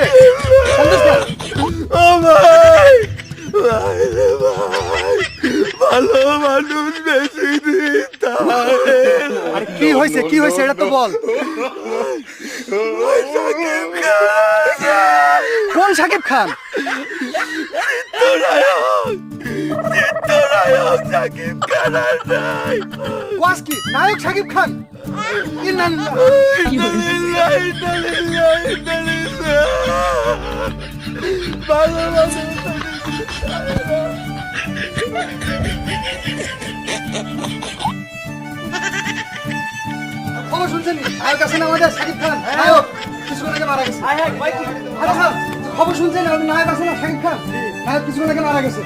রে কান্দিস না। ও ভাই, ভাই রে ভাই, ভালো মানুষ বেশি দিন থাকে না। আরে কি হয়েছে এটা তো বল। ওই সাকিব খান, কোন সাকিব খান? চিত্তনায়ক সাকিব খান আর নাই। কোয়াস কি নায়ক সাকিব খান? ইন্নালিল্লাহ। ইন্নালিল্লাহ, ইন্নালিল্লাহ, ইন্নালিল্লাহ। ভালো মানুষ খবর শুনছেন? নায়ক আছেন আমাদের সাকিব খান, নায়ক কিছুক্ষণ আগে মারা গেছে। আরে স্যার খবর শুনছেন? আমাদের নায়ক আছে না সাকিব খান, নায়ক কিছুক্ষণ আগে মারা গেছে।